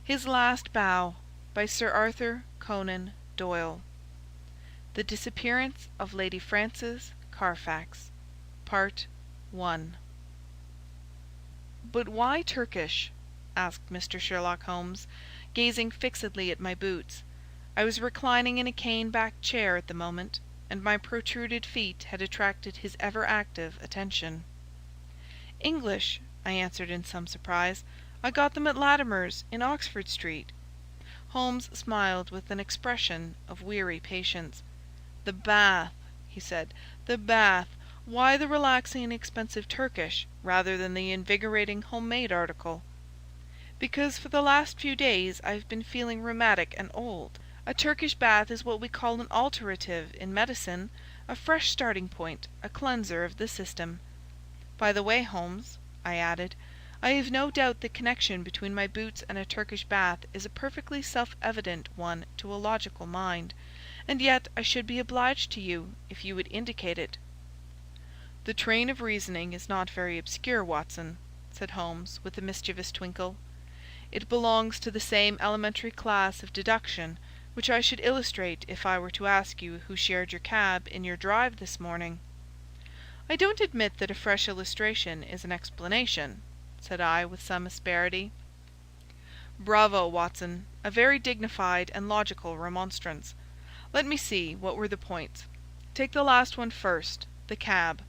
His Last Bow, by Sir Arthur Conan Doyle. The Disappearance of Lady Frances Carfax. Part 1. "But why Turkish?" asked Mr. Sherlock Holmes, gazing fixedly at my boots. I was reclining in a cane-backed chair at the moment, and my protruded feet had attracted his ever-active attention. "English," I answered in some surprise. "I got them at Latimer's, in Oxford Street." Holmes smiled with an expression of weary patience. "The bath," he said, "the bath. Why the relaxing and expensive Turkish, rather than the invigorating home-made article?" "Because for the last few days I have been feeling rheumatic and old. A Turkish bath is what we call an alterative in medicine, a fresh starting point, a cleanser of the system. By the way, Holmes," I added, "I have no doubt the connection between my boots and a Turkish bath is a perfectly self-evident one to a logical mind, and yet I should be obliged to you if you would indicate it." "The train of reasoning is not very obscure, Watson," said Holmes, with a mischievous twinkle. "It belongs to the same elementary class of deduction which I should illustrate if I were to ask you who shared your cab in your drive this morning." "I don't admit that a fresh illustration is an explanation," said I, with some asperity. "Bravo, Watson! A very dignified and logical remonstrance. Let me see, what were the points? Take the last one first, the cab.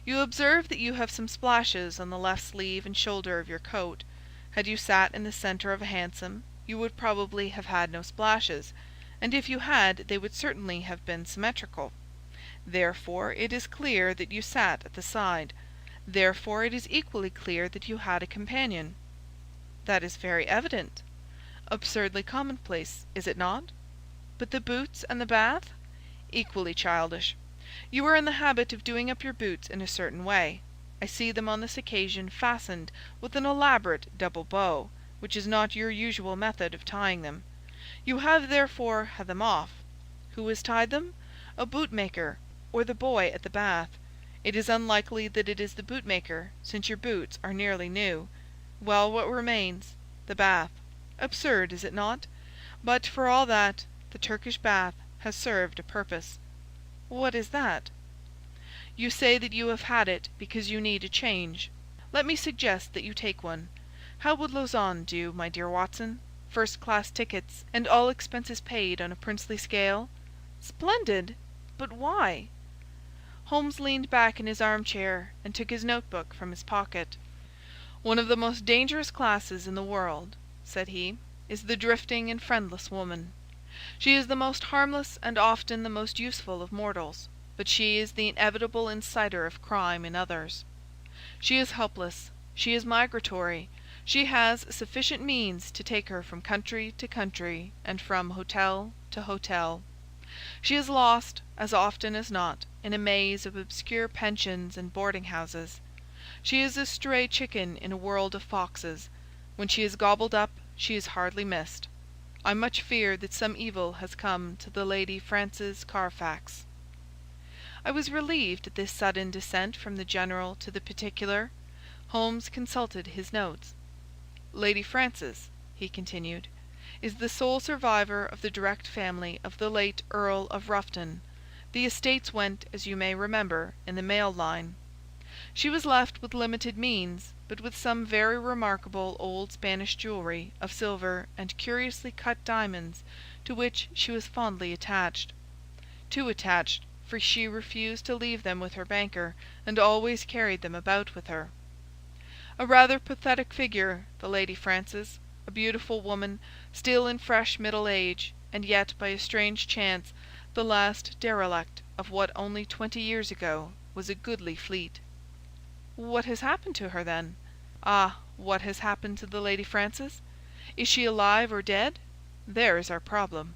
You observe that you have some splashes on the left sleeve and shoulder of your coat. Had you sat in the centre of a hansom, you would probably have had no splashes, and if you had, they would certainly have been symmetrical. Therefore it is clear that you sat at the side. Therefore it is equally clear that you had a companion." "That is very evident." "Absurdly commonplace, is it not?" "But the boots and the bath?" "Equally childish. You are in the habit of doing up your boots in a certain way. I see them on this occasion fastened with an elaborate double bow, which is not your usual method of tying them. You have therefore had them off. Who has tied them? A bootmaker, or the boy at the bath. It is unlikely that it is the bootmaker, since your boots are nearly new. Well, what remains? The bath. Absurd, is it not? But, for all that, the Turkish bath has served a purpose." "What is that?" "You say that you have had it because you need a change. Let me suggest that you take one. How would Lausanne do, my dear Watson? First-class tickets, and all expenses paid on a princely scale?" "Splendid! But why?" Holmes leaned back in his armchair and took his notebook from his pocket. "One of the most dangerous classes in the world," said he, "is the drifting and friendless woman. She is the most harmless and often the most useful of mortals, but she is the inevitable inciter of crime in others. She is helpless. She is migratory. She has sufficient means to take her from country to country and from hotel to hotel. She is lost, as often as not, in a maze of obscure pensions and boarding-houses. She is a stray chicken in a world of foxes. When she is gobbled up, she is hardly missed. I much fear that some evil has come to the Lady Frances Carfax." I was relieved at this sudden descent from the general to the particular. Holmes consulted his notes. "Lady Frances," he continued, "is the sole survivor of the direct family of the late Earl of Rufton. The estates went, as you may remember, in the male line. She was left with limited means, but with some very remarkable old Spanish jewellery of silver and curiously cut diamonds, to which she was fondly attached. Too attached, for she refused to leave them with her banker, and always carried them about with her. A rather pathetic figure, the Lady Frances, a beautiful woman, still in fresh middle age, and yet by a strange chance the last derelict of what only 20 years ago was a goodly fleet." "What has happened to her, then?" "Ah, what has happened to the Lady Frances? Is she alive or dead? There is our problem.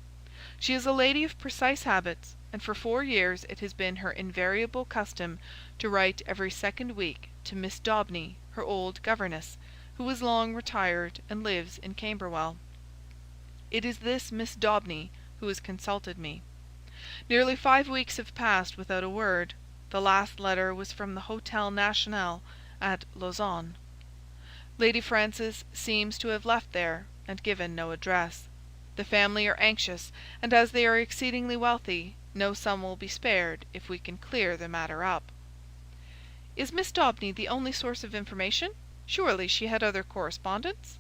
She is a lady of precise habits, and for 4 years it has been her invariable custom to write every second week to Miss Daubeny, her old governess, who is long retired and lives in Camberwell. It is this Miss Daubeny who has consulted me. Nearly 5 weeks have passed without a word. The last letter was from the Hôtel National at Lausanne. Lady Frances seems to have left there, and given no address. The family are anxious, and as they are exceedingly wealthy, no sum will be spared if we can clear the matter up." "Is Miss Daubeny the only source of information? Surely she had other correspondents?"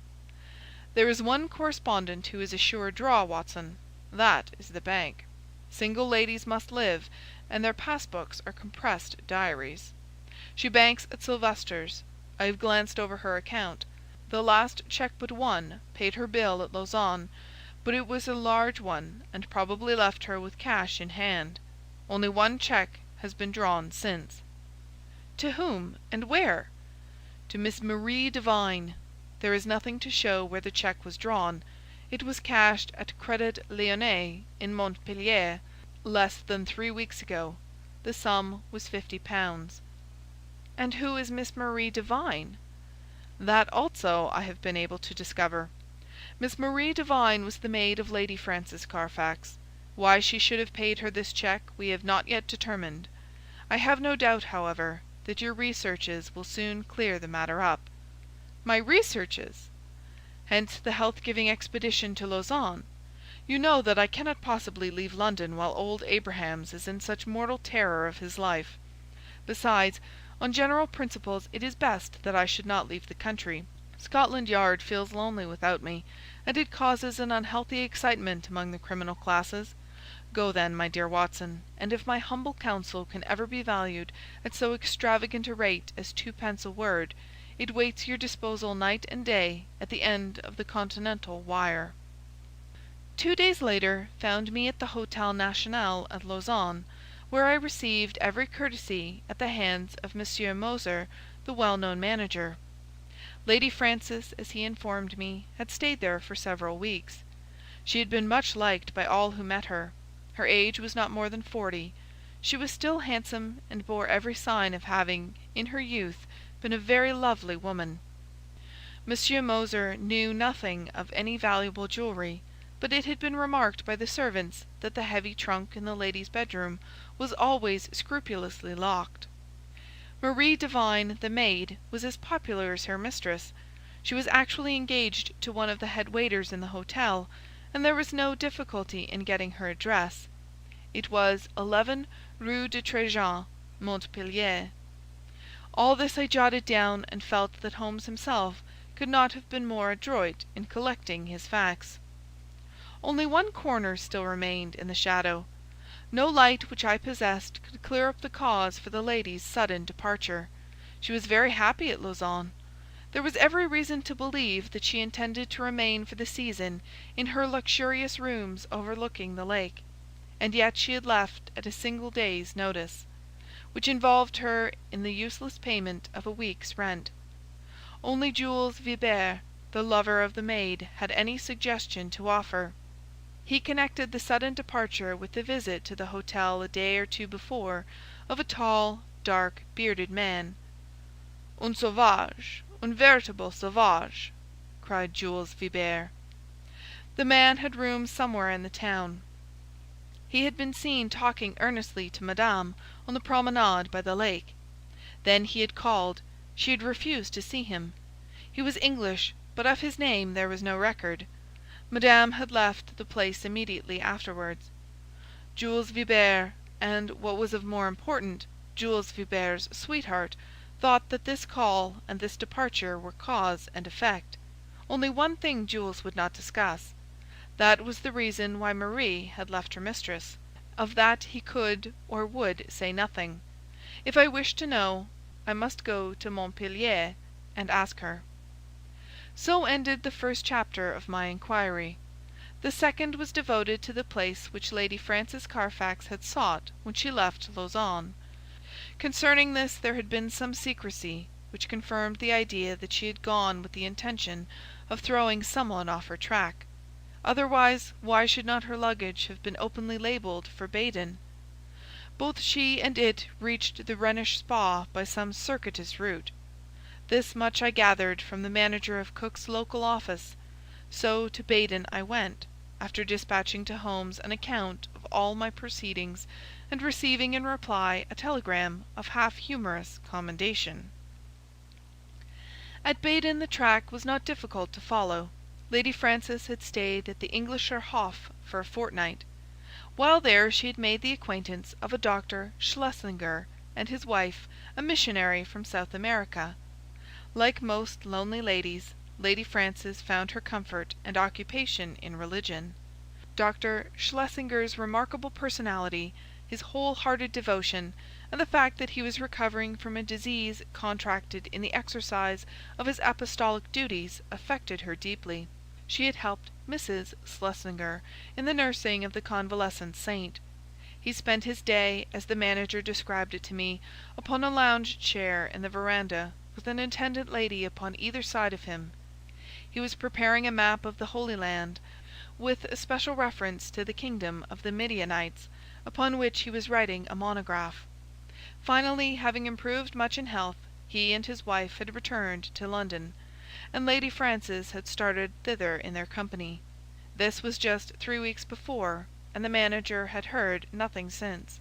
"There is one correspondent who is a sure draw, Watson. That is the bank. Single ladies must live, and their pass-books are compressed diaries. She banks at Sylvester's. I have glanced over her account. The last cheque but one paid her bill at Lausanne, but it was a large one, and probably left her with cash in hand. Only one cheque has been drawn since." "To whom, and where?" "To Miss Marie Devine. There is nothing to show where the cheque was drawn. It was cashed at Crédit Lyonnais in Montpellier less than 3 weeks ago. The sum was £50. "And who is Miss Marie Devine?" "That also I have been able to discover. Miss Marie Devine was the maid of Lady Frances Carfax. Why she should have paid her this cheque we have not yet determined. I have no doubt, however, that your researches will soon clear the matter up." "My researches?" "Hence the health-giving expedition to Lausanne. You know that I cannot possibly leave London while old Abrahams is in such mortal terror of his life. Besides, on general principles it is best that I should not leave the country. Scotland Yard feels lonely without me, and it causes an unhealthy excitement among the criminal classes. Go then, my dear Watson, and if my humble counsel can ever be valued at so extravagant a rate as 2d. a word, it waits your disposal night and day at the end of the Continental wire." 2 days later found me at the Hôtel National at Lausanne, where I received every courtesy at the hands of Monsieur Moser, the well-known manager. Lady Frances, as he informed me, had stayed there for several weeks. She had been much liked by all who met her. Her age was not more than 40. She was still handsome, and bore every sign of having, in her youth, been a very lovely woman. Monsieur Moser knew nothing of any valuable jewellery, but it had been remarked by the servants that the heavy trunk in the lady's bedroom was always scrupulously locked. Marie Devine, the maid, was as popular as her mistress. She was actually engaged to one of the head waiters in the hotel, and there was no difficulty in getting her address. It was 11 Rue de Tréjean, Montpellier. All this I jotted down, and felt that Holmes himself could not have been more adroit in collecting his facts. Only one corner still remained in the shadow. No light which I possessed could clear up the cause for the lady's sudden departure. She was very happy at Lausanne. There was every reason to believe that she intended to remain for the season in her luxurious rooms overlooking the lake, and yet she had left at a single day's notice, which involved her in the useless payment of a week's rent. Only Jules Vibert, the lover of the maid, had any suggestion to offer. He connected the sudden departure with the visit to the hotel a day or two before of a tall, dark, bearded man. "Un sauvage, un véritable sauvage," cried Jules Vibert. The man had rooms somewhere in the town. He had been seen talking earnestly to Madame on the promenade by the lake. Then he had called. She had refused to see him. He was English, but of his name there was no record. Madame had left the place immediately afterwards. Jules Vibert, and, what was of more importance, Jules Vibert's sweetheart, thought that this call and this departure were cause and effect. Only one thing Jules would not discuss. That was the reason why Marie had left her mistress. Of that he could or would say nothing. If I wished to know, I must go to Montpellier and ask her. So ended the first chapter of my inquiry. The second was devoted to the place which Lady Frances Carfax had sought when she left Lausanne. Concerning this there had been some secrecy, which confirmed the idea that she had gone with the intention of throwing someone off her track. Otherwise, why should not her luggage have been openly labelled for Baden? Both she and it reached the Rhenish Spa by some circuitous route. This much I gathered from the manager of Cook's local office. So to Baden I went, after dispatching to Holmes an account of all my proceedings, and receiving in reply a telegram of half-humorous commendation. At Baden the track was not difficult to follow. Lady Frances had stayed at the Englischer Hof for a fortnight. While there she had made the acquaintance of a Dr. Schlesinger and his wife, a missionary from South America. Like most lonely ladies, Lady Frances found her comfort and occupation in religion. Dr. Schlesinger's remarkable personality, his whole-hearted devotion, and the fact that he was recovering from a disease contracted in the exercise of his apostolic duties affected her deeply. She had helped Mrs. Schlesinger in the nursing of the convalescent saint. He spent his day, as the manager described it to me, upon a lounge chair in the veranda, with an attendant lady upon either side of him. He was preparing a map of the Holy Land, with especial reference to the kingdom of the Midianites, upon which he was writing a monograph. Finally, having improved much in health, he and his wife had returned to London, and Lady Frances had started thither in their company. This was just 3 weeks before, and the manager had heard nothing since.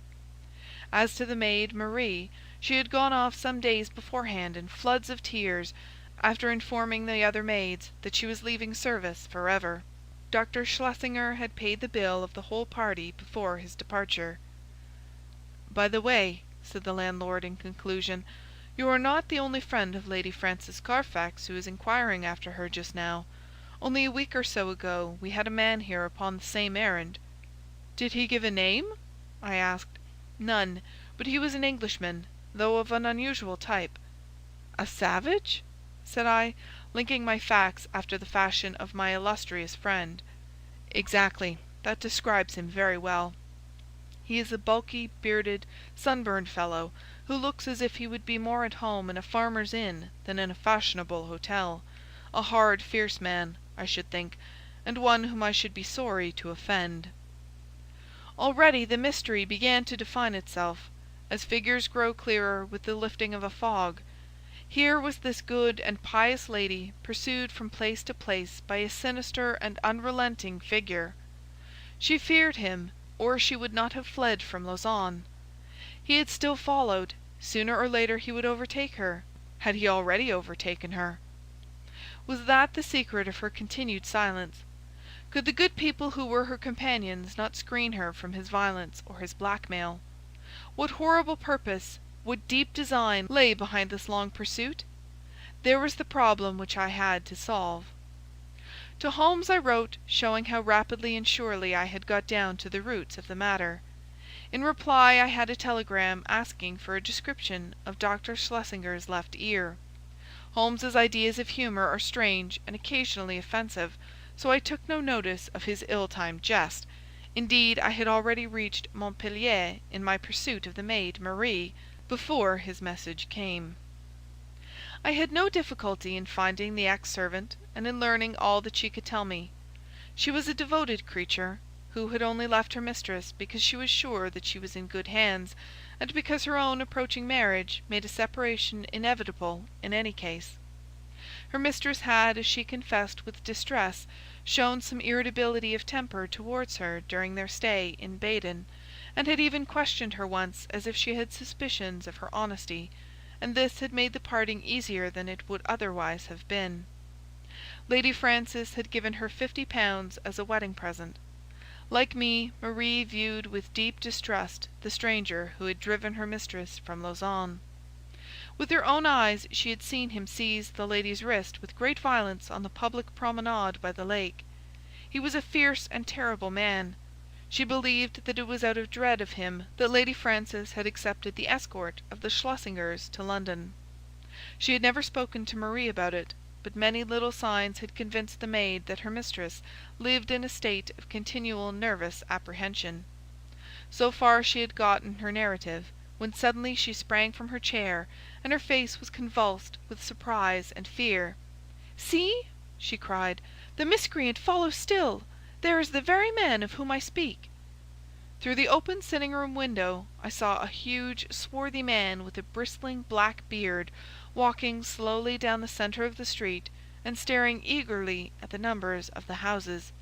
As to the maid, Marie, she had gone off some days beforehand in floods of tears, after informing the other maids that she was leaving service for ever. Dr. Schlesinger had paid the bill of the whole party before his departure. "By the way," said the landlord in conclusion, "you are not the only friend of Lady Frances Carfax who is inquiring after her just now. Only a week or so ago we had a man here upon the same errand." "Did he give a name?" I asked. "None, but he was an Englishman, though of an unusual type." "A savage?" said I, linking my facts after the fashion of my illustrious friend. "Exactly. That describes him very well. He is a bulky, bearded, sunburned fellow, who looks as if he would be more at home in a farmer's inn than in a fashionable hotel. A hard, fierce man, I should think, and one whom I should be sorry to offend." Already the mystery began to define itself, as figures grow clearer with the lifting of a fog. Here was this good and pious lady pursued from place to place by a sinister and unrelenting figure. She feared him, or she would not have fled from Lausanne. He had still followed. Sooner or later he would overtake her. Had he already overtaken her? Was that the secret of her continued silence? Could the good people who were her companions not screen her from his violence or his blackmail? What horrible purpose, what deep design lay behind this long pursuit? There was the problem which I had to solve. To Holmes I wrote, showing how rapidly and surely I had got down to the roots of the matter. In reply I had a telegram asking for a description of Dr. Schlesinger's left ear. Holmes's ideas of humour are strange and occasionally offensive, so I took no notice of his ill-timed jest. Indeed, I had already reached Montpellier in my pursuit of the maid, Marie, before his message came. I had no difficulty in finding the ex-servant and in learning all that she could tell me. She was a devoted creature, who had only left her mistress because she was sure that she was in good hands, and because her own approaching marriage made a separation inevitable in any case. Her mistress had, as she confessed with distress, shown some irritability of temper towards her during their stay in Baden, and had even questioned her once as if she had suspicions of her honesty, and this had made the parting easier than it would otherwise have been. Lady Frances had given her £50 as a wedding present. Like me, Marie viewed with deep distrust the stranger who had driven her mistress from Lausanne. With her own eyes she had seen him seize the lady's wrist with great violence on the public promenade by the lake. He was a fierce and terrible man. She believed that it was out of dread of him that Lady Frances had accepted the escort of the Schlesingers to London. She had never spoken to Marie about it, but many little signs had convinced the maid that her mistress lived in a state of continual nervous apprehension. So far she had got in her narrative, when suddenly she sprang from her chair, and her face was convulsed with surprise and fear. "See!" she cried, "the miscreant follows still! There is the very man of whom I speak." Through the open sitting-room window I saw a huge, swarthy man with a bristling black beard walking slowly down the centre of the street and staring eagerly at the numbers of the houses.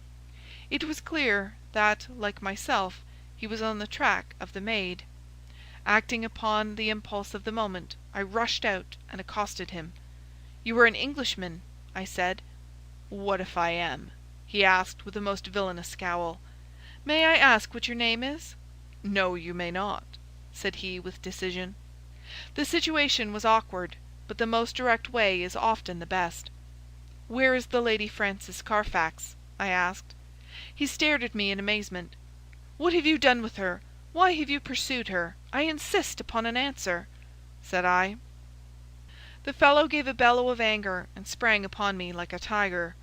It was clear that, like myself, he was on the track of the maid. Acting upon the impulse of the moment, I rushed out and accosted him. "You are an Englishman," I said. "What if I am?" he asked with a most villainous scowl. "May I ask what your name is?" "No, you may not," said he with decision. The situation was awkward, but the most direct way is often the best. "Where is the Lady Frances Carfax?" I asked. He stared at me in amazement. "What have you done with her? Why have you pursued her? I insist upon an answer," said I. The fellow gave a bellow of anger and sprang upon me like a tiger.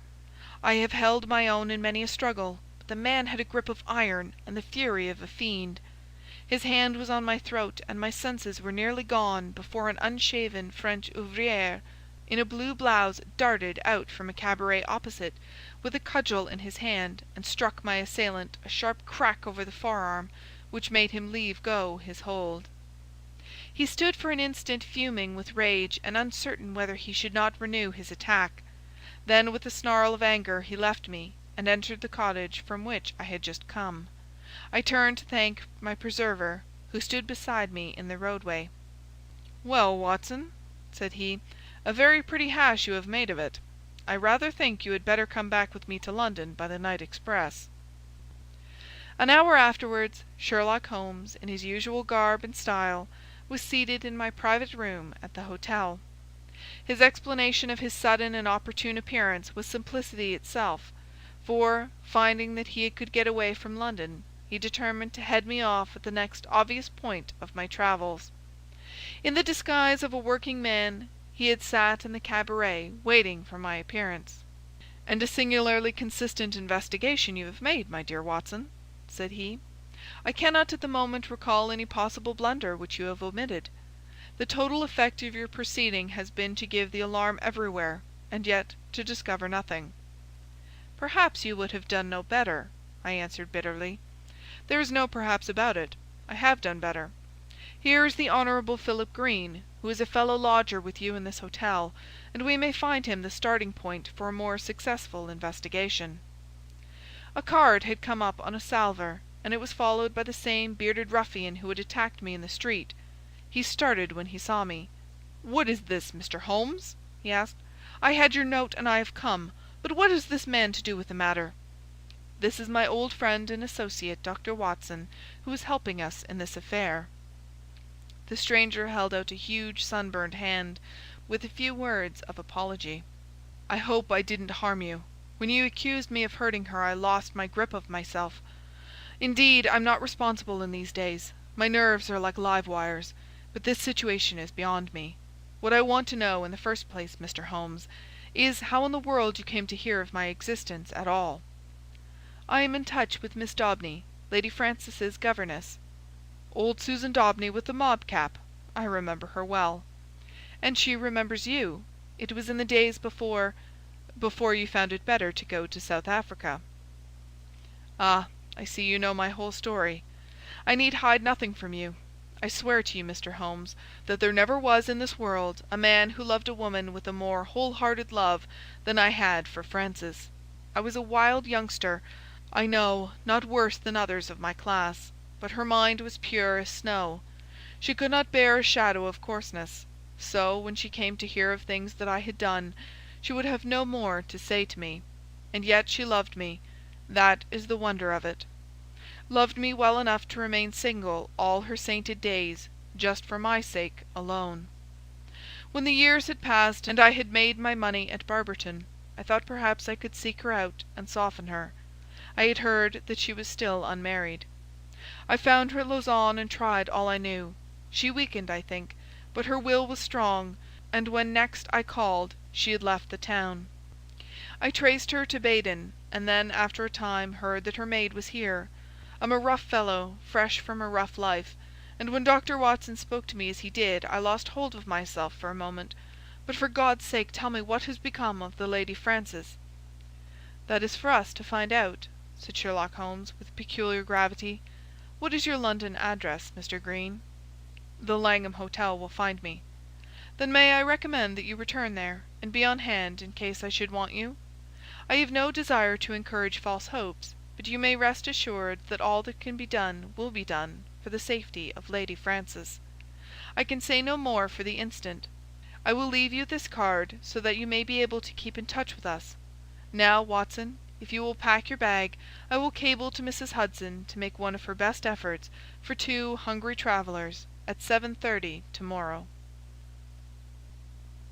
I have held my own in many a struggle, but the man had a grip of iron and the fury of a fiend. His hand was on my throat, and my senses were nearly gone before an unshaven French ouvrier in a blue blouse darted out from a cabaret opposite with a cudgel in his hand and struck my assailant a sharp crack over the forearm, which made him leave go his hold. He stood for an instant fuming with rage and uncertain whether he should not renew his attack. Then with a snarl of anger he left me and entered the cottage from which I had just come. I turned to thank my preserver, who stood beside me in the roadway. "Well, Watson," said he, "a very pretty hash you have made of it. I rather think you had better come back with me to London by the night express." An hour afterwards, Sherlock Holmes, in his usual garb and style, was seated in my private room at the hotel. His explanation of his sudden and opportune appearance was simplicity itself, for, finding that he could get away from London, he determined to head me off at the next obvious point of my travels. In the disguise of a working man, he had sat in the cabaret waiting for my appearance. "And a singularly consistent investigation you have made, my dear Watson," said he. "I cannot at the moment recall any possible blunder which you have omitted. The total effect of your proceeding has been to give the alarm everywhere, and yet to discover nothing." "Perhaps you would have done no better," I answered bitterly. "There is no perhaps about it. I have done better. Here is the Honourable Philip Green, who is a fellow lodger with you in this hotel, and we may find him the starting point for a more successful investigation." A card had come up on a salver, and it was followed by the same bearded ruffian who had attacked me in the street. He started when he saw me. "What is this, Mr. Holmes?" he asked. "I had your note and I have come, but what has this man to do with the matter?" "This is my old friend and associate, Dr. Watson, who is helping us in this affair." The stranger held out a huge sunburned hand, with a few words of apology. "I hope I didn't harm you. When you accused me of hurting her, I lost my grip of myself. Indeed, I'm not responsible in these days. My nerves are like live wires. But this situation is beyond me. What I want to know, in the first place, Mr. Holmes, is how in the world you came to hear of my existence at all." "I am in touch with Miss Daubeny, Lady Frances's governess." "Old Susan Daubeny with the mob cap. I remember her well." "And she remembers you. It was in the days before you found it better to go to South Africa." "Ah, I see you know my whole story. I need hide nothing from you. I swear to you, Mr. Holmes, that there never was in this world a man who loved a woman with a more whole-hearted love than I had for Frances. I was a wild youngster, I know, not worse than others of my class, but her mind was pure as snow. She could not bear a shadow of coarseness. So, when she came to hear of things that I had done, she would have no more to say to me. And yet she loved me. That is the wonder of it. Loved me well enough to remain single all her sainted days, just for my sake alone. When the years had passed and I had made my money at Barberton, I thought perhaps I could seek her out and soften her. I had heard that she was still unmarried. I found her at Lausanne and tried all I knew. She weakened, I think, but her will was strong, and when next I called she had left the town. I traced her to Baden, and then after a time heard that her maid was here. I'm a rough fellow, fresh from a rough life, and when Dr. Watson spoke to me as he did, I lost hold of myself for a moment. But for God's sake tell me what has become of the Lady Frances." "That is for us to find out," said Sherlock Holmes, with peculiar gravity. "What is your London address, Mr. Green?" "The Langham Hotel will find me." "Then may I recommend that you return there, and be on hand in case I should want you? I have no desire to encourage false hopes, but you may rest assured that all that can be done will be done for the safety of Lady Frances. I can say no more for the instant. I will leave you this card so that you may be able to keep in touch with us. Now, Watson, if you will pack your bag, I will cable to Mrs. Hudson to make one of her best efforts for 2 hungry travellers at 7:30 tomorrow."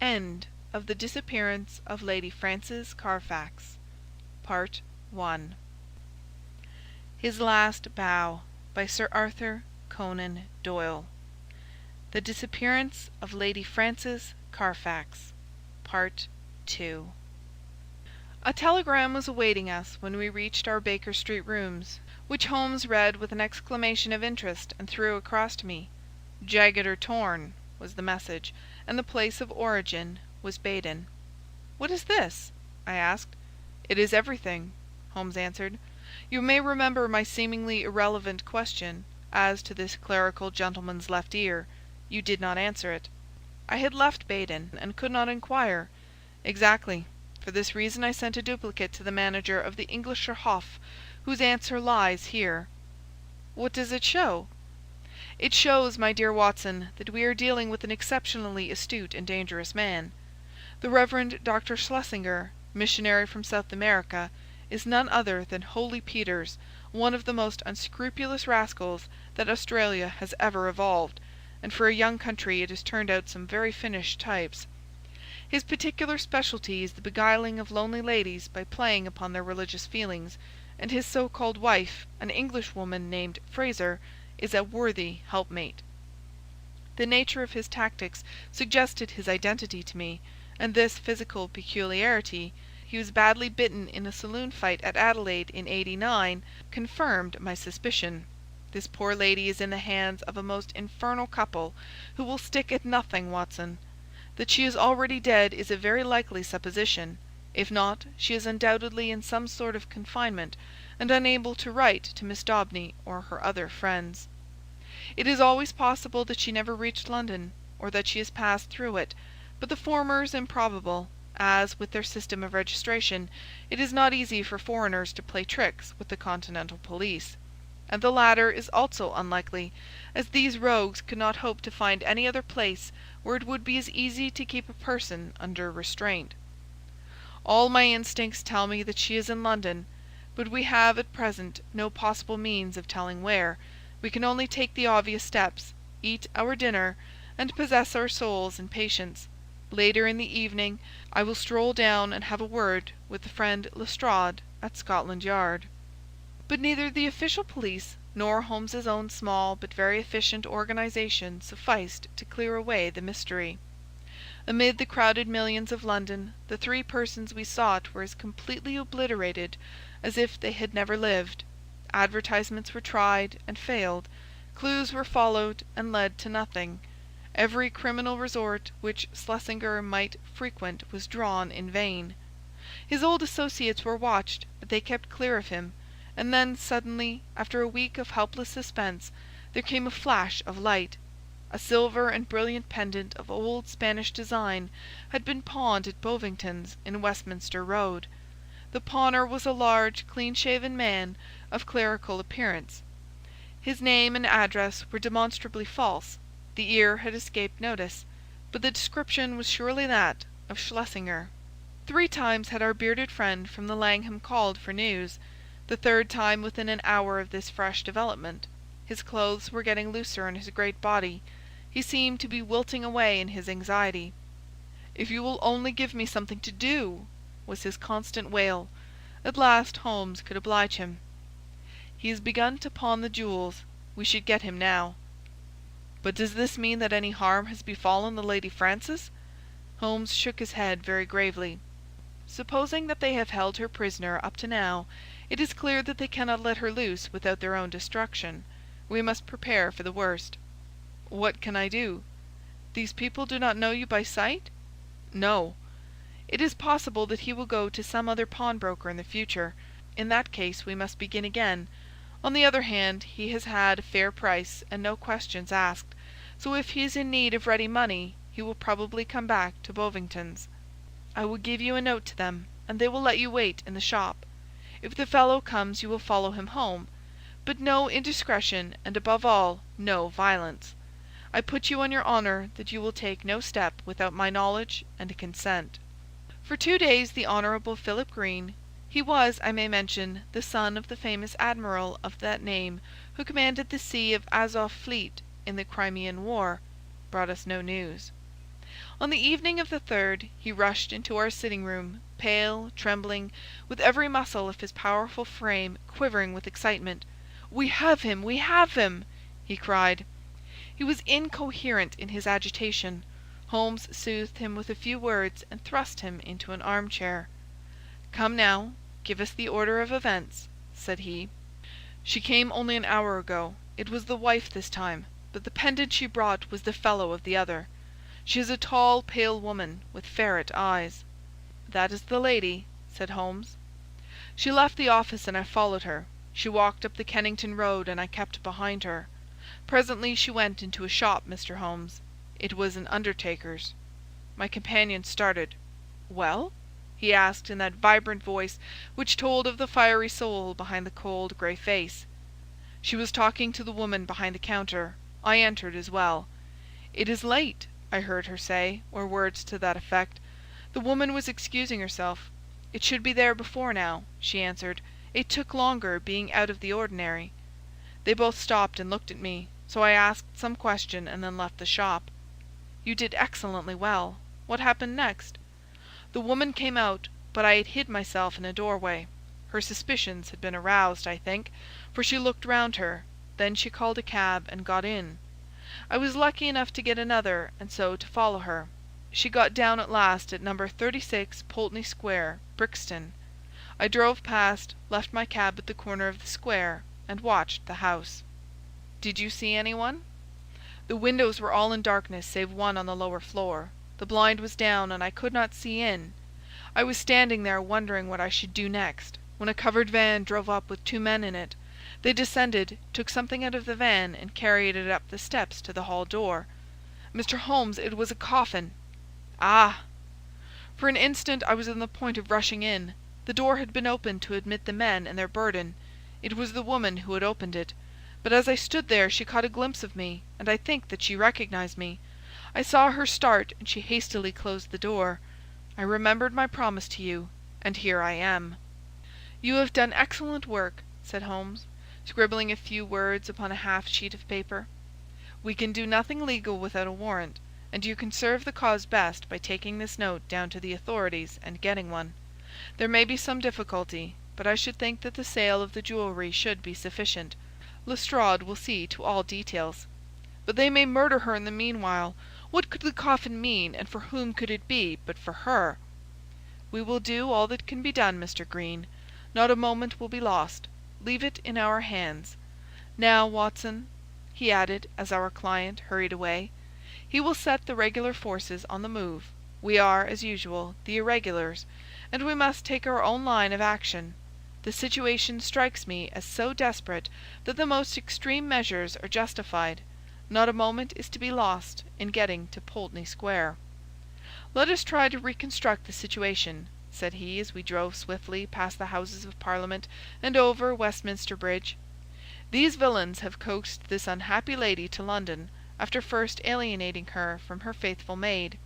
End of The Disappearance of Lady Frances Carfax, Part 1. His Last Bow, by Sir Arthur Conan Doyle. The Disappearance of Lady Frances Carfax, Part 2. A telegram was awaiting us when we reached our Baker Street rooms, which Holmes read with an exclamation of interest and threw across to me. "Jagged or torn," was the message, and the place of origin was Baden. "What is this?" I asked. "It is everything," Holmes answered. "You may remember my seemingly irrelevant question as to this clerical gentleman's left ear. You did not answer it." "I had left Baden, and could not inquire." "Exactly. For this reason I sent a duplicate to the manager of the Englischer Hof, whose answer lies here." "What does it show?" "It shows, my dear Watson, that we are dealing with an exceptionally astute and dangerous man. The Reverend Dr. Schlesinger, missionary from South America, is none other than Holy Peters, one of the most unscrupulous rascals that Australia has ever evolved, and for a young country it has turned out some very finished types. His particular specialty is the beguiling of lonely ladies by playing upon their religious feelings, and his so-called wife, an Englishwoman named Fraser, is a worthy helpmate. The nature of his tactics suggested his identity to me, and this physical peculiarity, he was badly bitten in a saloon fight at Adelaide in '89, confirmed my suspicion. This poor lady is in the hands of a most infernal couple, who will stick at nothing, Watson. That she is already dead is a very likely supposition. If not, she is undoubtedly in some sort of confinement, and unable to write to Miss Daubeny or her other friends. It is always possible that she never reached London, or that she has passed through it, but the former is improbable, as, with their system of registration, it is not easy for foreigners to play tricks with the continental police. And the latter is also unlikely, as these rogues could not hope to find any other place where it would be as easy to keep a person under restraint. All my instincts tell me that she is in London, but we have at present no possible means of telling where. We can only take the obvious steps, eat our dinner, and possess our souls in patience. Later in the evening I will stroll down and have a word with the friend Lestrade at Scotland Yard. But neither the official police nor Holmes's own small but very efficient organization sufficed to clear away the mystery. Amid the crowded millions of London, the 3 persons we sought were as completely obliterated as if they had never lived. Advertisements were tried and failed. Clues were followed and led to nothing. Every criminal resort which Schlesinger might frequent was drawn in vain. His old associates were watched, but they kept clear of him. And then, suddenly, after a week of helpless suspense, there came a flash of light. A silver and brilliant pendant of old Spanish design had been pawned at Bovington's in Westminster Road. The pawner was a large, clean-shaven man of clerical appearance. His name and address were demonstrably false. The ear had escaped notice, but the description was surely that of Schlesinger. 3 times had our bearded friend from the Langham called for news. The 3rd time within an hour of this fresh development. His clothes were getting looser on his great body. He seemed to be wilting away in his anxiety. "If you will only give me something to do," was his constant wail. At last Holmes could oblige him. "He has begun to pawn the jewels. We should get him now." "But does this mean that any harm has befallen the Lady Frances?" Holmes shook his head very gravely. "Supposing that they have held her prisoner up to now, it is clear that they cannot let her loose without their own destruction. We must prepare for the worst." "What can I do?" "These people do not know you by sight?" "No." "It is possible that he will go to some other pawnbroker in the future. In that case we must begin again. On the other hand, he has had a fair price and no questions asked, so if he is in need of ready money he will probably come back to Bovington's. I will give you a note to them, and they will let you wait in the shop. If the fellow comes you will follow him home, but no indiscretion, and above all, no violence. I put you on your honour that you will take no step without my knowledge and consent." For 2 days the Honourable Philip Green, he was, I may mention, the son of the famous admiral of that name who commanded the Sea of Azov fleet in the Crimean War, brought us no news. On the evening of the 3rd he rushed into our sitting-room, pale, trembling, with every muscle of his powerful frame quivering with excitement. "We have him! We have him!" he cried. He was incoherent in his agitation. Holmes soothed him with a few words and thrust him into an arm-chair. "Come now, give us the order of events," said he. "She came only an hour ago. It was the wife this time, but the pendant she brought was the fellow of the other. She is a tall, pale woman, with ferret eyes." "That is the lady," said Holmes. "She left the office and I followed her. She walked up the Kennington Road and I kept behind her. Presently she went into a shop, Mr. Holmes. It was an undertaker's." My companion started. "Well?" he asked in that vibrant voice which told of the fiery soul behind the cold grey face. "She was talking to the woman behind the counter. I entered as well. 'It is late,' I heard her say, or words to that effect. The woman was excusing herself. 'It should be there before now,' she answered. 'It took longer, being out of the ordinary.' They both stopped and looked at me, so I asked some question and then left the shop." "You did excellently well. What happened next?" "The woman came out, but I had hid myself in a doorway. Her suspicions had been aroused, I think, for she looked round her. Then she called a cab and got in. I was lucky enough to get another and so to follow her. She got down at last at No. 36 Pulteney Square, Brixton. I drove past, left my cab at the corner of the square, and watched the house." "Did you see anyone?" "The windows were all in darkness save one on the lower floor. The blind was down and I could not see in. I was standing there wondering what I should do next, when a covered van drove up with 2 men in it. They descended, took something out of the van, and carried it up the steps to the hall door. Mr. Holmes, it was a coffin!" "Ah!" "For an instant I was on the point of rushing in. The door had been opened to admit the men and their burden. It was the woman who had opened it. But as I stood there she caught a glimpse of me, and I think that she recognized me. I saw her start, and she hastily closed the door. I remembered my promise to you, and here I am." "You have done excellent work," said Holmes, scribbling a few words upon a half-sheet of paper. "We can do nothing legal without a warrant, and you can serve the cause best by taking this note down to the authorities and getting one. There may be some difficulty, but I should think that the sale of the jewellery should be sufficient. Lestrade will see to all details." "But they may murder her in the meanwhile. What could the coffin mean, and for whom could it be but for her?" "We will do all that can be done, Mr. Green. Not a moment will be lost. Leave it in our hands. Now, Watson," he added, as our client hurried away, "he will set the regular forces on the move. We are, as usual, the irregulars, and we must take our own line of action. The situation strikes me as so desperate that the most extreme measures are justified. Not a moment is to be lost in getting to Pulteney Square. Let us try to reconstruct the situation," said he, as we drove swiftly past the Houses of Parliament and over Westminster Bridge. "These villains have coaxed this unhappy lady to London, after first alienating her from her faithful maid.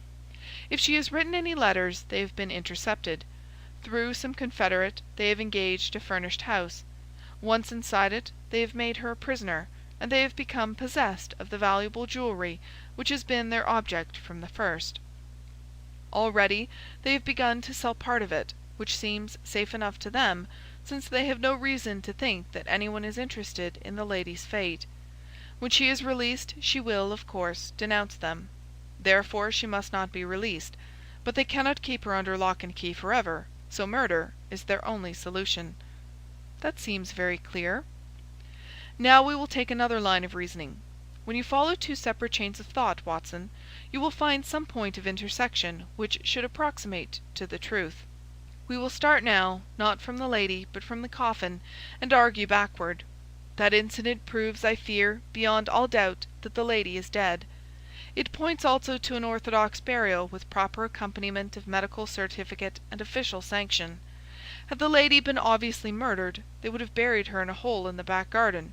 If she has written any letters, they have been intercepted. Through some confederate, they have engaged a furnished house. Once inside it, they have made her a prisoner, and they have become possessed of the valuable jewellery which has been their object from the first. Already they have begun to sell part of it, which seems safe enough to them, since they have no reason to think that anyone is interested in the lady's fate. When she is released she will, of course, denounce them. Therefore she must not be released. But they cannot keep her under lock and key forever, so murder is their only solution." "That seems very clear." "Now we will take another line of reasoning. When you follow 2 separate chains of thought, Watson, you will find some point of intersection which should approximate to the truth. We will start now, not from the lady, but from the coffin, and argue backward. That incident proves, I fear, beyond all doubt, that the lady is dead. It points also to an orthodox burial with proper accompaniment of medical certificate and official sanction. Had the lady been obviously murdered, they would have buried her in a hole in the back garden.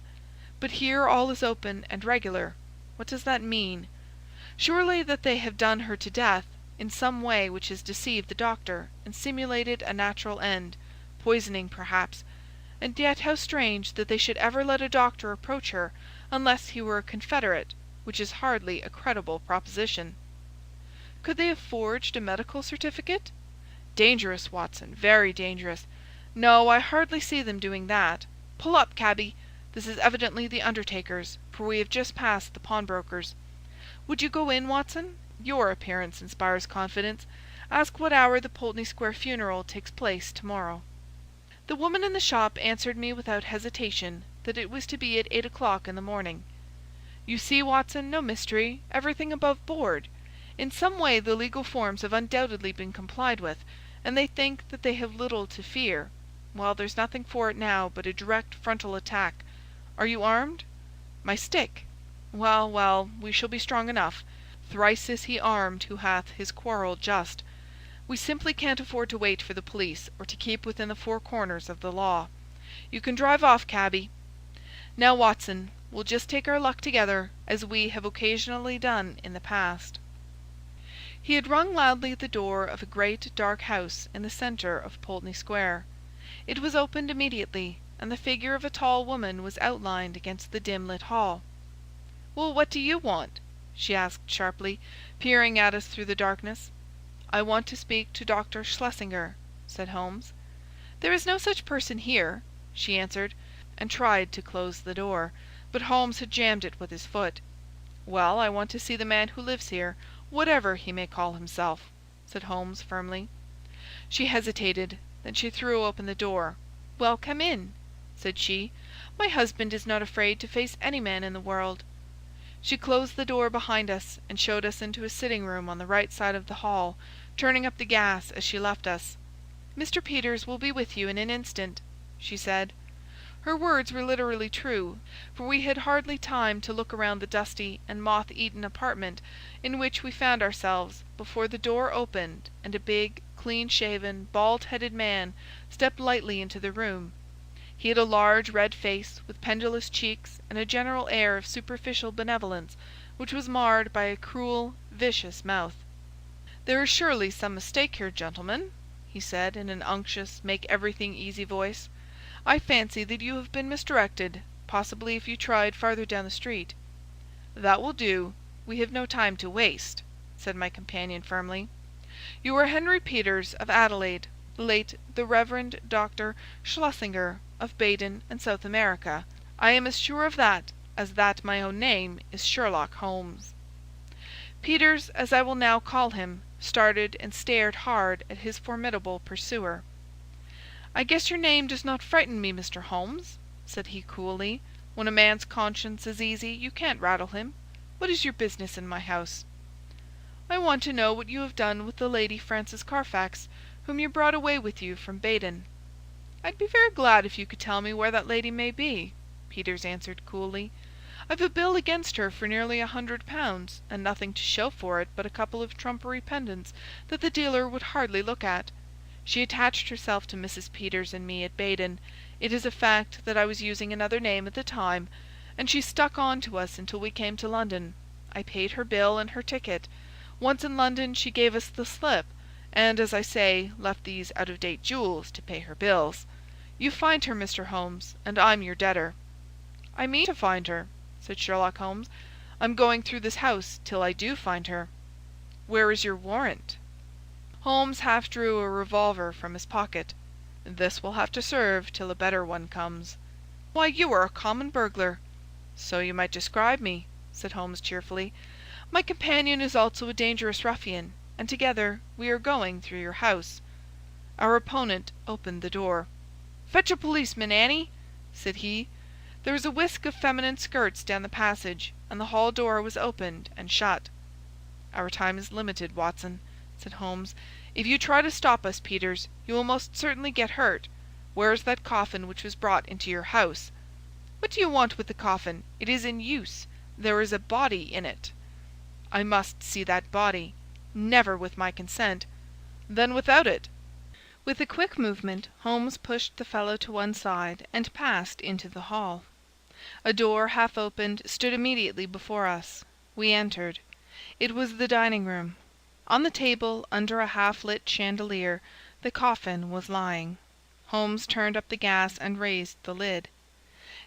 But here all is open and regular. What does that mean? Surely that they have done her to death, in some way which has deceived the doctor and simulated a natural end, poisoning perhaps. And yet how strange that they should ever let a doctor approach her unless he were a confederate, which is hardly a credible proposition. Could they have forged a medical certificate? Dangerous, Watson, very dangerous. No, I hardly see them doing that. Pull up, cabby! This is evidently the undertaker's, for we have just passed the pawnbroker's. Would you go in, Watson? Your appearance inspires confidence. Ask what hour the Pulteney Square funeral takes place tomorrow. The woman in the shop answered me without hesitation that it was to be at 8 o'clock in the morning. You see, Watson, no mystery, everything above board. In some way the legal forms have undoubtedly been complied with, and they think that they have little to fear. Well, there's nothing for it now but a direct frontal attack. Are you armed? My stick. Well, well, we shall be strong enough. Thrice is he armed who hath his quarrel just. We simply can't afford to wait for the police or to keep within the four corners of the law. You can drive off, cabby. Now, Watson, we'll just take our luck together, as we have occasionally done in the past." He had rung loudly at the door of a great dark house in the centre of Pulteney Square. It was opened immediately, and the figure of a tall woman was outlined against the dim-lit hall. "Well, what do you want?" she asked sharply, peering at us through the darkness. "I want to speak to Dr. Schlesinger," said Holmes. "There is no such person here," she answered, and tried to close the door, but Holmes had jammed it with his foot. "Well, I want to see the man who lives here, whatever he may call himself," said Holmes firmly. She hesitated, then she threw open the door. "Well, come in," said she. "My husband is not afraid to face any man in the world." She closed the door behind us and showed us into a sitting-room on the right side of the hall, turning up the gas as she left us. "Mr. Peters will be with you in an instant," she said. Her words were literally true, for we had hardly time to look around the dusty and moth-eaten apartment in which we found ourselves before the door opened and a big, clean-shaven, bald-headed man stepped lightly into the room. He had a large red face with pendulous cheeks and a general air of superficial benevolence which was marred by a cruel, vicious mouth. "There is surely some mistake here, gentlemen," he said in an unctuous, make-everything-easy voice. "I fancy that you have been misdirected, possibly if you tried farther down the street." "That will do. We have no time to waste," said my companion firmly. "You are Henry Peters of Adelaide, late the Reverend Dr. Schlesinger of Baden and South America. I am as sure of that as that my own name is Sherlock Holmes." Peters, as I will now call him, started and stared hard at his formidable pursuer. "I guess your name does not frighten me, Mr. Holmes," said he coolly. "When a man's conscience is easy, you can't rattle him. What is your business in my house?" "I want to know what you have done with the Lady Frances Carfax, whom you brought away with you from Baden." "I'd be very glad if you could tell me where that lady may be," Peters answered coolly. "I've a bill against her for nearly £100, and nothing to show for it but a couple of trumpery pendants that the dealer would hardly look at. She attached herself to Mrs. Peters and me at Baden. It is a fact that I was using another name at the time, and she stuck on to us until we came to London. I paid her bill and her ticket. Once in London she gave us the slip, and, as I say, left these out-of-date jewels to pay her bills. You find her, Mr. Holmes, and I'm your debtor." "I mean to find her," said Sherlock Holmes. "I'm going through this house till I do find her." "Where is your warrant?" Holmes half drew a revolver from his pocket. "This will have to serve till a better one comes." "Why, you are a common burglar." "So you might describe me," said Holmes cheerfully. "My companion is also a dangerous ruffian, and together we are going through your house." Our opponent opened the door. "Fetch a policeman, Annie," said he. There was a whisk of feminine skirts down the passage, and the hall door was opened and shut. "Our time is limited, Watson," said Holmes. "If you try to stop us, Peters, you will most certainly get hurt. Where is that coffin which was brought into your house?" "What do you want with the coffin? It is in use. There is a body in it." "I must see that body." "Never with my consent." "Then without it." With a quick movement Holmes pushed the fellow to one side and passed into the hall. A door, half opened, stood immediately before us. We entered. It was the dining-room. On the table, under a half-lit chandelier, the coffin was lying. Holmes turned up the gas and raised the lid.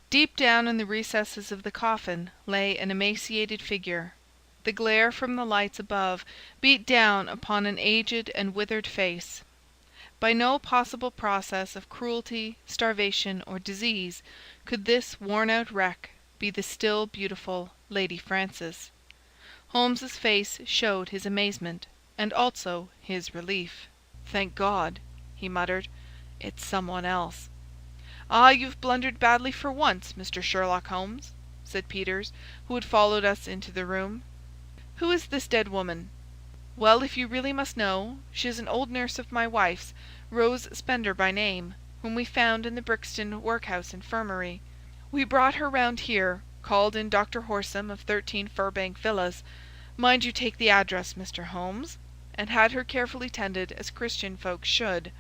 Deep down in the recesses of the coffin lay an emaciated figure. The glare from the lights above beat down upon an aged and withered face. By no possible process of cruelty, starvation, or disease could this worn-out wreck be the still beautiful Lady Frances. Holmes's face showed his amazement, and also his relief. "Thank God," he muttered, "it's someone else." "Ah, you've blundered badly for once, Mr. Sherlock Holmes," said Peters, who had followed us into the room. "Who is this dead woman?" "Well, if you really must know, she is an old nurse of my wife's, Rose Spender by name, whom we found in the Brixton Workhouse Infirmary. We brought her round here, called in Dr. Horsem of 13 Furbank Villas—mind you take the address, Mr. Holmes—and had her carefully tended as Christian folks should.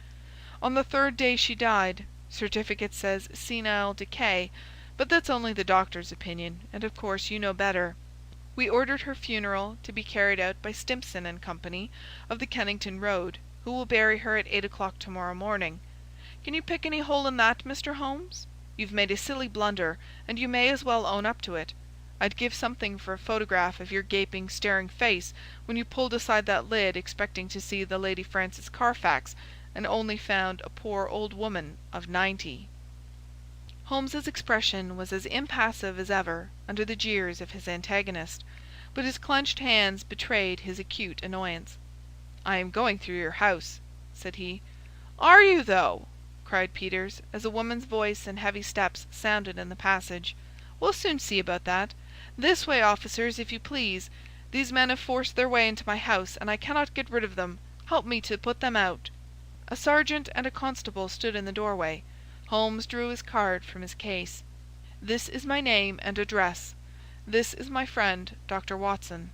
On the 3rd day she died. Certificate says senile decay, but that's only the doctor's opinion, and of course you know better. We ordered her funeral to be carried out by Stimpson and Company, of the Kennington Road, who will bury her at 8 o'clock tomorrow morning. Can you pick any hole in that, Mr. Holmes? You've made a silly blunder, and you may as well own up to it. I'd give something for a photograph of your gaping, staring face when you pulled aside that lid expecting to see the Lady Frances Carfax, and only found a poor old woman of 90. Holmes's expression was as impassive as ever under the jeers of his antagonist, but his clenched hands betrayed his acute annoyance. "I am going through your house," said he. "Are you, though?" cried Peters, as a woman's voice and heavy steps sounded in the passage. "We'll soon see about that. This way, officers, if you please. These men have forced their way into my house, and I cannot get rid of them. Help me to put them out." A sergeant and a constable stood in the doorway. Holmes drew his card from his case. "This is my name and address. This is my friend, Dr. Watson."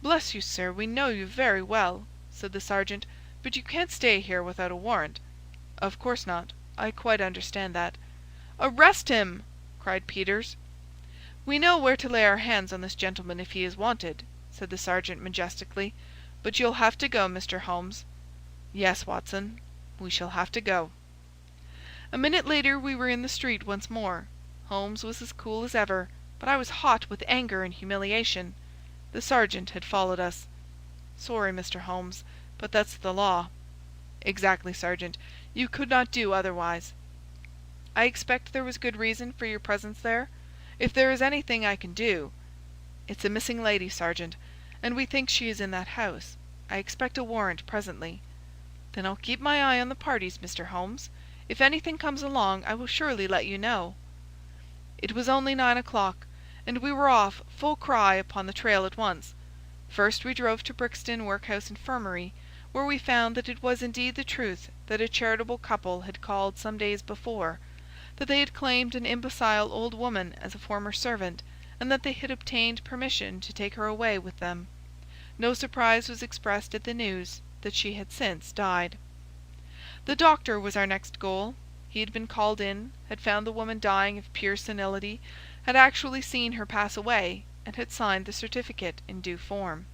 "Bless you, sir, we know you very well," said the sergeant, "but you can't stay here without a warrant." "Of course not. I quite understand that." "Arrest him!" cried Peters. "We know where to lay our hands on this gentleman if he is wanted," said the sergeant majestically. "But you'll have to go, Mr. Holmes." "Yes, Watson, we shall have to go." A minute later we were in the street once more. Holmes was as cool as ever, but I was hot with anger and humiliation. The sergeant had followed us. "Sorry, Mr. Holmes, but that's the law." "Exactly, sergeant. You could not do otherwise." "I expect there was good reason for your presence there? If there is anything I can do—" "It's a missing lady, sergeant, and we think she is in that house. I expect a warrant presently." "Then I'll keep my eye on the parties, Mr. Holmes. If anything comes along, I will surely let you know." It was only 9 o'clock, and we were off full cry upon the trail at once. First we drove to Brixton Workhouse Infirmary, where we found that it was indeed the truth that a charitable couple had called some days before, that they had claimed an imbecile old woman as a former servant, and that they had obtained permission to take her away with them. No surprise was expressed at the news that she had since died. The doctor was our next goal. He had been called in, had found the woman dying of pure senility, had actually seen her pass away, and had signed the certificate in due form.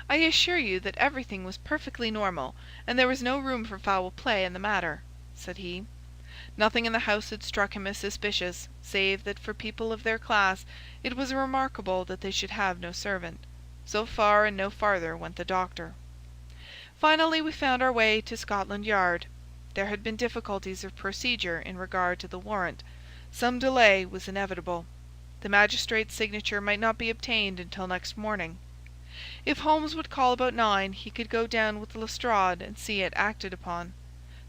"I assure you that everything was perfectly normal, and there was no room for foul play in the matter," said he. Nothing in the house had struck him as suspicious, save that for people of their class it was remarkable that they should have no servant. So far and no farther went the doctor. Finally we found our way to Scotland Yard. There had been difficulties of procedure in regard to the warrant. Some delay was inevitable. The magistrate's signature might not be obtained until next morning. If Holmes would call about 9, he could go down with Lestrade and see it acted upon.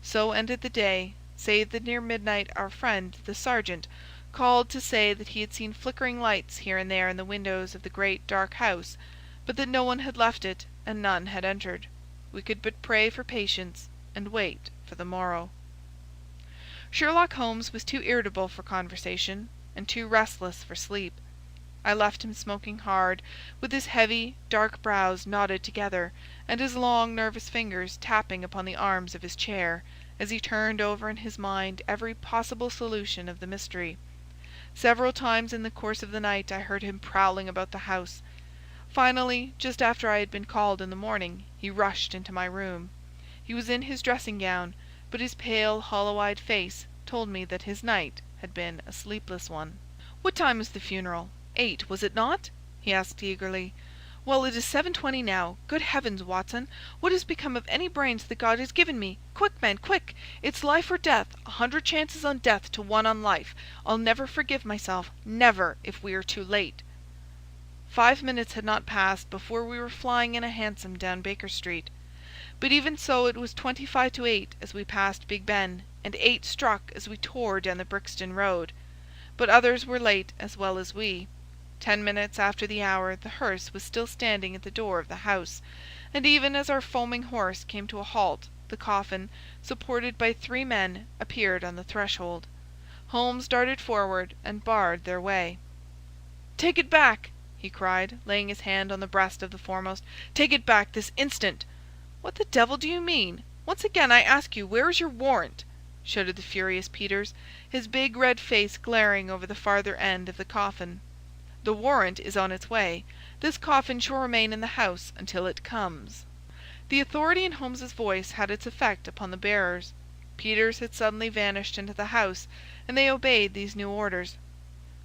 So ended the day, save that near midnight our friend, the sergeant, called to say that he had seen flickering lights here and there in the windows of the great dark house, but that no one had left it and none had entered. We could but pray for patience and wait for the morrow. Sherlock Holmes was too irritable for conversation, and too restless for sleep. I left him smoking hard, with his heavy, dark brows knotted together, and his long, nervous fingers tapping upon the arms of his chair, as he turned over in his mind every possible solution of the mystery. Several times in the course of the night I heard him prowling about the house. Finally, just after I had been called in the morning, he rushed into my room. He was in his dressing-gown, but his pale, hollow-eyed face told me that his night had been a sleepless one. "What time was the funeral? 8, was it not?" he asked eagerly. "Well, it is 7:20 now. Good heavens, Watson, what has become of any brains that God has given me? Quick, man, quick! It's life or death, 100 chances on death to 1 on life. I'll never forgive myself, never, if we are too late." 5 minutes had not passed before we were flying in a hansom down Baker Street. But even so it was 25 to 8 as we passed Big Ben, and 8 struck as we tore down the Brixton Road. But others were late as well as we. 10 minutes after the hour the hearse was still standing at the door of the house, and even as our foaming horse came to a halt, the coffin, supported by 3 men, appeared on the threshold. Holmes darted forward and barred their way. "Take it back!" he cried, laying his hand on the breast of the foremost. "Take it back this instant!" "What the devil do you mean? Once again I ask you, where is your warrant?" shouted the furious Peters, his big red face glaring over the farther end of the coffin. "The warrant is on its way. This coffin shall remain in the house until it comes." The authority in Holmes's voice had its effect upon the bearers. Peters had suddenly vanished into the house, and they obeyed these new orders.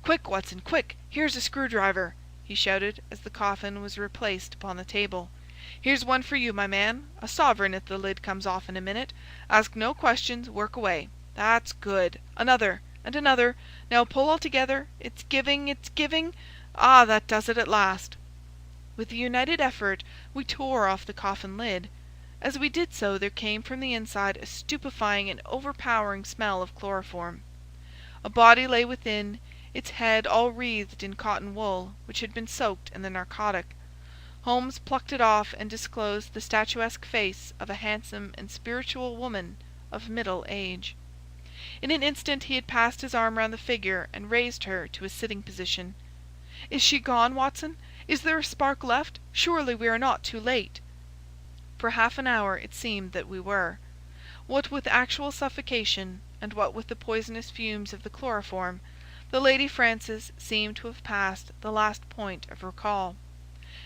"Quick, Watson, quick! Here's a screwdriver!" he shouted as the coffin was replaced upon the table. "Here's one for you, my man. A sovereign if the lid comes off in a minute. Ask no questions. Work away. That's good. Another, and another. Now pull all together. It's giving, it's giving. Ah, that does it at last." With a united effort we tore off the coffin lid. As we did so there came from the inside a stupefying and overpowering smell of chloroform. A body lay within, its head all wreathed in cotton wool, which had been soaked in the narcotic. Holmes plucked it off and disclosed the statuesque face of a handsome and spiritual woman of middle age. In an instant he had passed his arm round the figure and raised her to a sitting position. "Is she gone, Watson? Is there a spark left? Surely we are not too late." For half an hour it seemed that we were. What with actual suffocation, and what with the poisonous fumes of the chloroform, the Lady Frances seemed to have passed the last point of recall.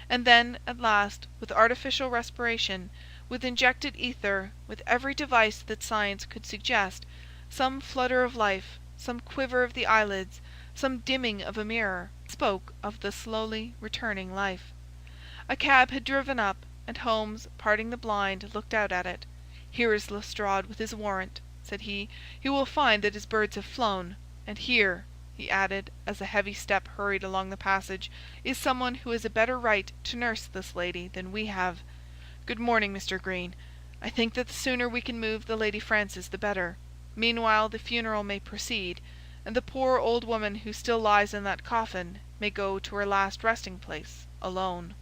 And then, at last, with artificial respiration, with injected ether, with every device that science could suggest, some flutter of life, some quiver of the eyelids, some dimming of a mirror, spoke of the slowly returning life. A cab had driven up, and Holmes, parting the blind, looked out at it. "Here is Lestrade with his warrant," said he. "He will find that his birds have flown. And here," he added, as a heavy step hurried along the passage, "is someone who has a better right to nurse this lady than we have. Good morning, Mr. Green. I think that the sooner we can move the Lady Frances the better. Meanwhile the funeral may proceed, and the poor old woman who still lies in that coffin may go to her last resting-place alone."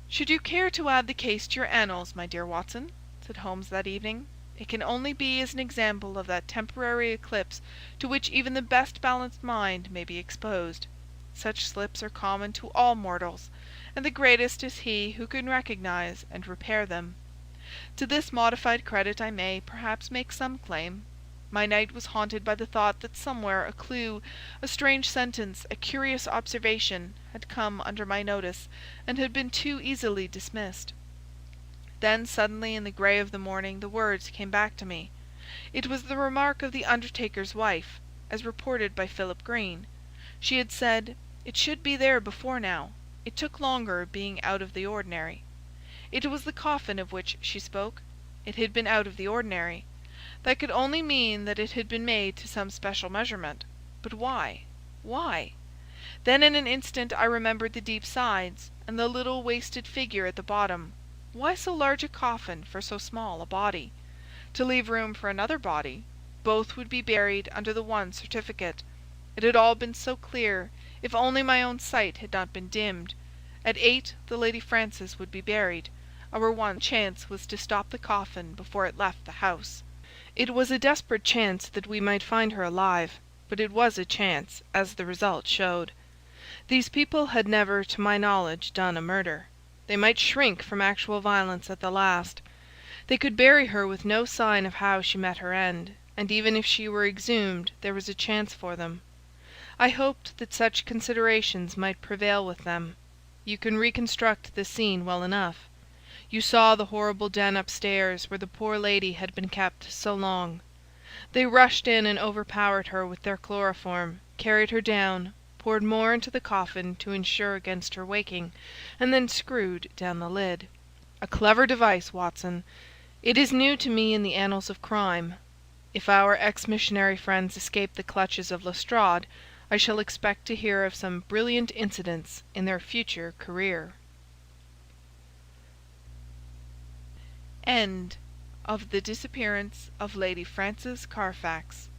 "Should you care to add the case to your annals, my dear Watson," said Holmes that evening, "it can only be as an example of that temporary eclipse to which even the best balanced mind may be exposed. Such slips are common to all mortals, and the greatest is he who can recognize and repair them. To this modified credit I may, perhaps, make some claim. My night was haunted by the thought that somewhere a clue, a strange sentence, a curious observation, had come under my notice, and had been too easily dismissed. Then suddenly in the grey of the morning the words came back to me. It was the remark of the undertaker's wife, as reported by Philip Green. She had said, "It should be there before now. It took longer, being out of the ordinary." It was the coffin of which she spoke. It had been out of the ordinary. That could only mean that it had been made to some special measurement. But why? Why? Then in an instant I remembered the deep sides, and the little wasted figure at the bottom. Why so large a coffin for so small a body? To leave room for another body. Both would be buried under the one certificate. It had all been so clear, if only my own sight had not been dimmed. At 8 the Lady Frances would be buried. Our one chance was to stop the coffin before it left the house. It was a desperate chance that we might find her alive, but it was a chance, as the result showed. These people had never, to my knowledge, done a murder. They might shrink from actual violence at the last. They could bury her with no sign of how she met her end, and even if she were exhumed there was a chance for them. I hoped that such considerations might prevail with them. You can reconstruct the scene well enough. You saw the horrible den upstairs where the poor lady had been kept so long. They rushed in and overpowered her with their chloroform, carried her down, poured more into the coffin to insure against her waking, and then screwed down the lid. A clever device, Watson. It is new to me in the annals of crime. If our ex-missionary friends escape the clutches of Lestrade, I shall expect to hear of some brilliant incidents in their future career. End of The Disappearance of Lady Frances Carfax,